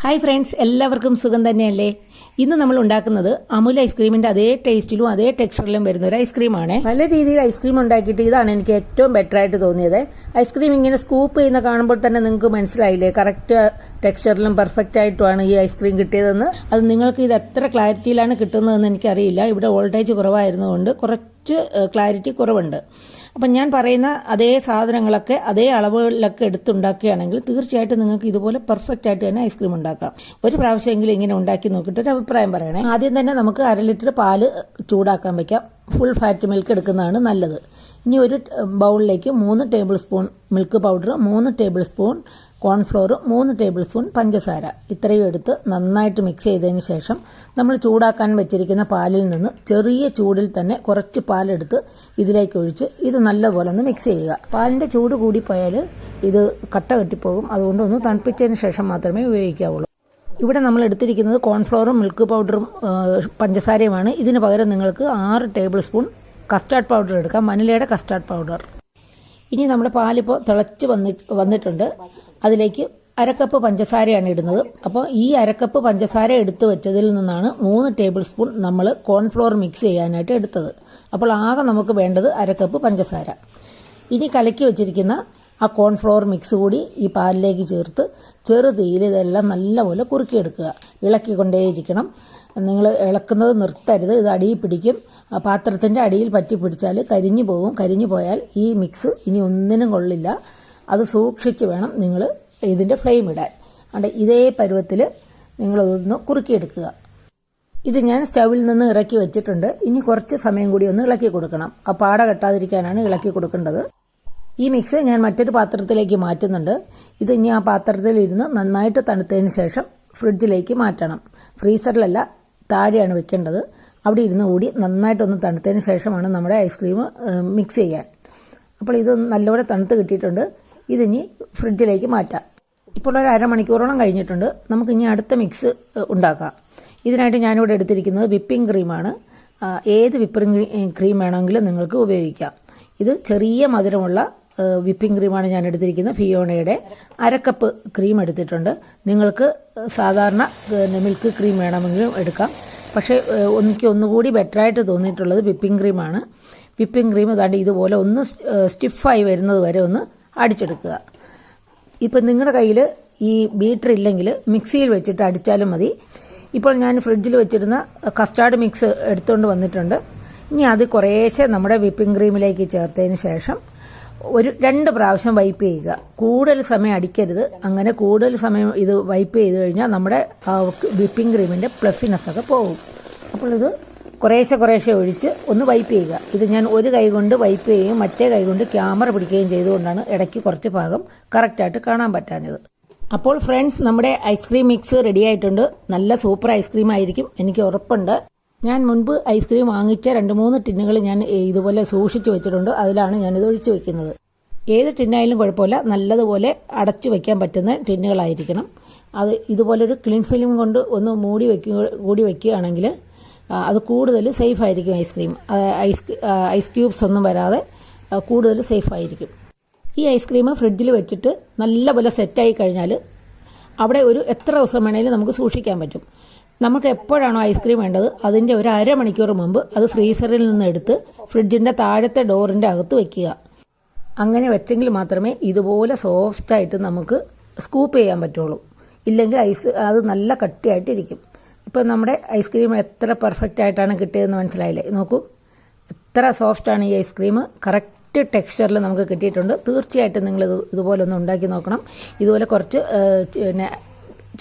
Hi friends, എല്ലാവർക്കും സുഖം തന്നെയല്ലേ? ഇന്ന് നമ്മൾ ഉണ്ടാക്കുന്നത് അമുൽ ഐസ്ക്രീമിന്റെ അതേ ടേസ്റ്റിലും അതേ ടെക്സ്ചറിലും വരുന്ന ഒരു ഐസ്ക്രീമാണ്. പല രീതിയിൽ ഐസ്ക്രീം ഉണ്ടാക്കിയിട്ട് ഇതാണ് എനിക്ക് ഏറ്റവും ബെറ്റർ ആയിട്ട് തോന്നിയത്. ഐസ്ക്രീം ഇങ്ങനെ സ്കൂപ്പ് ചെയ്യുന്ന കാണുമ്പോൾ തന്നെ നിങ്ങൾക്ക് മനസ്സിലായില്ലേ കറക്റ്റ് ടെക്സ്ചറിലും പെർഫെക്റ്റ് ആയിട്ടുമാണ് ഈ ഐസ്ക്രീം കിട്ടിയതെന്ന്. അത് നിങ്ങൾക്ക് ഇത് എത്ര ക്ലാരിറ്റിയിലാണ് കിട്ടുന്നതെന്ന് എനിക്കറിയില്ല. ഇവിടെ വോൾട്ടേജ് കുറവായിരുന്നതുകൊണ്ട് കുറച്ച് ക്ലാരിറ്റി കുറവുണ്ട്. അപ്പം ഞാൻ പറയുന്ന അതേ സാധനങ്ങളൊക്കെ അതേ അളവുകളിലൊക്കെ എടുത്തുണ്ടാക്കുകയാണെങ്കിൽ തീർച്ചയായിട്ടും നിങ്ങൾക്ക് ഇതുപോലെ പെർഫെക്റ്റ് ആയിട്ട് തന്നെ ഐസ്ക്രീം ഉണ്ടാക്കാം. ഒരു പ്രാവശ്യമെങ്കിലും ഇങ്ങനെ ഉണ്ടാക്കി നോക്കിയിട്ട് ഒരു അഭിപ്രായം പറയണേ. ആദ്യം തന്നെ നമുക്ക് 1/2 ലിറ്റർ പാല് ചൂടാക്കാൻ വെക്കാം. ഫുൾ ഫാറ്റ് മിൽക്ക് എടുക്കുന്നതാണ് നല്ലത്. ഇനി ഒരു ബൗളിലേക്ക് 3 table spoon milk powder, 3 table spoon cornflour, 3 table spoon പഞ്ചസാര ഇത്രയും എടുത്ത് നന്നായിട്ട് മിക്സ് ചെയ്തതിന് ശേഷം നമ്മൾ ചൂടാക്കാൻ വെച്ചിരിക്കുന്ന പാലിൽ നിന്ന് ചെറിയ ചൂടിൽ തന്നെ കുറച്ച് പാലെടുത്ത് ഇതിലേക്ക് ഒഴിച്ച് ഇത് നല്ലപോലെ ഒന്ന് മിക്സ് ചെയ്യുക. പാലിൻ്റെ ചൂട് കൂടിപ്പോയാൽ ഇത് കട്ട കെട്ടിപ്പോകും. അതുകൊണ്ട് ഒന്ന് തണുപ്പിച്ചതിന് ശേഷം മാത്രമേ ഉപയോഗിക്കാവുള്ളൂ. ഇവിടെ നമ്മൾ എടുത്തിരിക്കുന്നത് കോൺഫ്ലോറും മിൽക്ക് പൗഡറും പഞ്ചസാരയുമാണ്. ഇതിന് പകരം നിങ്ങൾക്ക് 6 ടേബിൾ സ്പൂൺ കസ്റ്റാർഡ് പൗഡർ എടുക്കാം, വനിലയുടെ കസ്റ്റാർഡ് പൗഡർ. ഇനി നമ്മുടെ പാലിപ്പോൾ തിളച്ച് വന്നിട്ടുണ്ട്. അതിലേക്ക് 1/2 കപ്പ് പഞ്ചസാരയാണ് ഇടുന്നത്. അപ്പോൾ ഈ 1/2 കപ്പ് പഞ്ചസാര എടുത്ത് വെച്ചതിൽ നിന്നാണ് 3 ടേബിൾ സ്പൂൺ നമ്മൾ കോൺഫ്ലോർ മിക്സ് ചെയ്യാനായിട്ട് എടുത്തത്. അപ്പോൾ ആകെ നമുക്ക് വേണ്ടത് 1/2 കപ്പ് പഞ്ചസാര. ഇനി കലക്കി വെച്ചിരിക്കുന്ന ആ കോൺഫ്ലോർ മിക്സ് കൂടി ഈ പാലിലേക്ക് ചേർത്ത് ചെറുതീയിൽ ഇതെല്ലാം നല്ലപോലെ കുറുക്കിയെടുക്കുക. ഇളക്കിക്കൊണ്ടേയിരിക്കണം. നിങ്ങൾ ഇളക്കുന്നത് നിർത്തരുത്, ഇത് അടിയിൽ പിടിക്കും. പാത്രത്തിൻ്റെ അടിയിൽ പറ്റി പിടിച്ചാൽ കരിഞ്ഞു പോകും. കരിഞ്ഞു പോയാൽ ഈ മിക്സ് ഇനി ഒന്നിനും കൊള്ളില്ല. അത് സൂക്ഷിച്ച് വേണം നിങ്ങൾ ഇതിൻ്റെ ഫ്ലെയിം ഇടാൻ. അതുകൊണ്ട് ഇതേ പരുവത്തിൽ നിങ്ങളതൊന്ന് കുറുക്കിയെടുക്കുക. ഇത് ഞാൻ സ്റ്റൗവിൽ നിന്ന് ഇറക്കി വെച്ചിട്ടുണ്ട്. ഇനി കുറച്ച് സമയം കൂടി ഒന്ന് ഇളക്കി കൊടുക്കണം. ആ പാട കെട്ടാതിരിക്കാനാണ് ഇളക്കി കൊടുക്കേണ്ടത്. ഈ മിക്സ് ഞാൻ മറ്റൊരു പാത്രത്തിലേക്ക് മാറ്റുന്നുണ്ട്. ഇത് ഇനി ആ പാത്രത്തിൽ ഇരുന്ന് നന്നായിട്ട് തണുത്തതിന് ശേഷം ഫ്രിഡ്ജിലേക്ക് മാറ്റണം. ഫ്രീസറിലല്ല, താഴെയാണ് വെക്കേണ്ടത്. അവിടെ ഇരുന്ന് കൂടി നന്നായിട്ടൊന്ന് തണുത്തതിന് ശേഷമാണ് നമ്മുടെ ഐസ്ക്രീം മിക്സ് ചെയ്യാൻ. അപ്പോൾ ഇത് നല്ലപോലെ തണുത്ത് കിട്ടിയിട്ടുണ്ട്. ഇതിനി ഫ്രിഡ്ജിലേക്ക് മാറ്റാം. ഇപ്പോൾ ഒരു അരമണിക്കൂറോളം കഴിഞ്ഞിട്ടുണ്ട്. നമുക്കിനി അടുത്ത മിക്സ് ഉണ്ടാക്കാം. ഇതിനായിട്ട് ഞാനിവിടെ എടുത്തിരിക്കുന്നത് വിപ്പിംഗ് ക്രീമാണ്. ഏത് വിപ്പിംഗ് ക്രീം വേണമെങ്കിലും നിങ്ങൾക്ക് ഉപയോഗിക്കാം. ഇത് ചെറിയ മധുരമുള്ള വിപ്പിംഗ് ക്രീമാണ് ഞാൻ എടുത്തിരിക്കുന്നത്. ഫിയോണയുടെ 1/2 കപ്പ് ക്രീം എടുത്തിട്ടുണ്ട്. നിങ്ങൾക്ക് സാധാരണ മിൽക്ക് ക്രീം വേണമെങ്കിലും എടുക്കാം. പക്ഷേ എനിക്ക് ഒന്നുകൂടി ബെറ്ററായിട്ട് തോന്നിയിട്ടുള്ളത് വിപ്പിംഗ് ക്രീമാണ്. വിപ്പിംഗ് ക്രീം ഇതാണ്ട് ഇതുപോലെ ഒന്ന് സ്റ്റിഫായി വരുന്നത് വരെ ഒന്ന് അടിച്ചെടുക്കുക. ഇപ്പം നിങ്ങളുടെ കയ്യിൽ ഈ ബീറ്റർ ഇല്ലെങ്കിൽ മിക്സിയിൽ വെച്ചിട്ട് അടിച്ചാലും മതി. ഇപ്പോൾ ഞാൻ ഫ്രിഡ്ജിൽ വെച്ചിരുന്ന കസ്റ്റാർഡ് മിക്സ് എടുത്തുകൊണ്ട് വന്നിട്ടുണ്ട്. ഇനി അത് കുറേശ്ശെ നമ്മുടെ വിപ്പിംഗ് ക്രീമിലേക്ക് ചേർത്തതിന് ശേഷം ഒരു 2 പ്രാവശ്യം വൈപ്പ് ചെയ്യുക. കൂടുതൽ സമയം അടിക്കരുത്. അങ്ങനെ കൂടുതൽ സമയം ഇത് വൈപ്പ് ചെയ്ത് കഴിഞ്ഞാൽ നമ്മുടെ വിപ്പിംഗ് ക്രീമിൻ്റെ പ്ലഫിനെസ് ഒക്കെ പോകും. അപ്പോൾ ഇത് കുറേശ്ശെ ഒഴിച്ച് ഒന്ന് വൈപ്പ് ചെയ്യുക. ഇത് ഞാൻ ഒരു കൈ കൊണ്ട് വൈപ്പ് ചെയ്യുകയും മറ്റേ കൈ കൊണ്ട് ക്യാമറ പിടിക്കുകയും ചെയ്തുകൊണ്ടാണ് ഇടയ്ക്ക് കുറച്ച് ഭാഗം കറക്റ്റായിട്ട് കാണാൻ പറ്റാഞ്ഞത്. അപ്പോൾ ഫ്രണ്ട്സ്, നമ്മുടെ ഐസ്ക്രീം മിക്സ് റെഡി ആയിട്ടുണ്ട്. നല്ല സൂപ്പർ ഐസ്ക്രീം ആയിരിക്കും, എനിക്ക് ഉറപ്പുണ്ട്. ഞാൻ മുൻപ് ഐസ്ക്രീം വാങ്ങിച്ച 2-3 ടിന്നുകൾ ഞാൻ ഇതുപോലെ സൂക്ഷിച്ച് വെച്ചിട്ടുണ്ട്. അതിലാണ് ഞാനിത് ഒഴിച്ചു വെക്കുന്നത്. ഏത് ടിന്നായാലും കുഴപ്പമില്ല, നല്ലതുപോലെ അടച്ചു വയ്ക്കാൻ പറ്റുന്ന ടിന്നുകളായിരിക്കണം. അത് ഇതുപോലൊരു ക്ലീൻ ഫിലിം കൊണ്ട് ഒന്ന് കൂടി വയ്ക്കുകയാണെങ്കിൽ അത് കൂടുതൽ സേഫ് ആയിരിക്കും. ഐസ് ക്യൂബ്സ് ഒന്നും വരാതെ കൂടുതൽ സേഫ് ആയിരിക്കും. ഈ ഐസ്ക്രീം ഫ്രിഡ്ജിൽ വെച്ചിട്ട് നല്ലപോലെ സെറ്റായി കഴിഞ്ഞാൽ അവിടെ എത്ര ദിവസം വേണമെങ്കിലും നമുക്ക് സൂക്ഷിക്കാൻ പറ്റും. നമുക്ക് എപ്പോഴാണോ ഐസ്ക്രീം വേണ്ടത് അതിൻ്റെ ഒരു അരമണിക്കൂർ മുമ്പ് അത് ഫ്രീസറിൽ നിന്ന് എടുത്ത് ഫ്രിഡ്ജിൻ്റെ താഴത്തെ ഡോറിൻ്റെ അകത്ത് വെക്കുക. അങ്ങനെ വെച്ചെങ്കിൽ മാത്രമേ ഇതുപോലെ സോഫ്റ്റായിട്ട് നമുക്ക് സ്കൂപ്പ് ചെയ്യാൻ പറ്റുള്ളൂ. ഇല്ലെങ്കിൽ അത് നല്ല കട്ടിയായിട്ടിരിക്കും. ഇപ്പം നമ്മുടെ ഐസ്ക്രീം എത്ര പെർഫെക്റ്റ് ആയിട്ടാണ് കിട്ടിയതെന്ന് മനസ്സിലായില്ലേ? നോക്കൂ, എത്ര സോഫ്റ്റാണ് ഈ ഐസ്ക്രീം. കറക്റ്റ് ടെക്സ്ചറിൽ നമുക്ക് കിട്ടിയിട്ടുണ്ട്. തീർച്ചയായിട്ടും നിങ്ങൾ ഇതുപോലെ ഒന്ന് ഉണ്ടാക്കി നോക്കണം. ഇതുപോലെ കുറച്ച്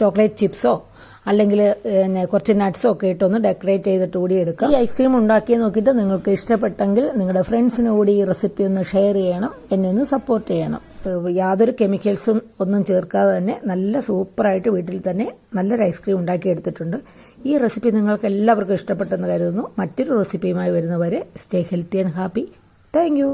ചോക്ലേറ്റ് ചിപ്സോ അല്ലെങ്കിൽ കുറച്ച് നട്ട്സോ ഒക്കെ ഇട്ടൊന്ന് ഡെക്കറേറ്റ് ചെയ്തിട്ട് കൂടി എടുക്കുക. ഈ ഐസ്ക്രീം ഉണ്ടാക്കി നോക്കിയിട്ട് നിങ്ങൾക്ക് ഇഷ്ടപ്പെട്ടെങ്കിൽ നിങ്ങളുടെ ഫ്രണ്ട്സിന് കൂടി ഈ റെസിപ്പി ഒന്ന് ഷെയർ ചെയ്യണം, എന്നെ ഒന്ന് സപ്പോർട്ട് ചെയ്യണം. യാതൊരു കെമിക്കൽസും ഒന്നും ചേർക്കാതെ തന്നെ നല്ല സൂപ്പറായിട്ട് വീട്ടിൽ തന്നെ നല്ലൊരു ഐസ്ക്രീം ഉണ്ടാക്കി എടുത്തിട്ടുണ്ട്. ഈ റെസിപ്പി നിങ്ങൾക്ക് എല്ലാവർക്കും ഇഷ്ടപ്പെട്ടെന്ന് കരുതുന്നു. മറ്റൊരു റെസിപ്പിയുമായി വരുന്നവരെ stay healthy and happy. Thank you.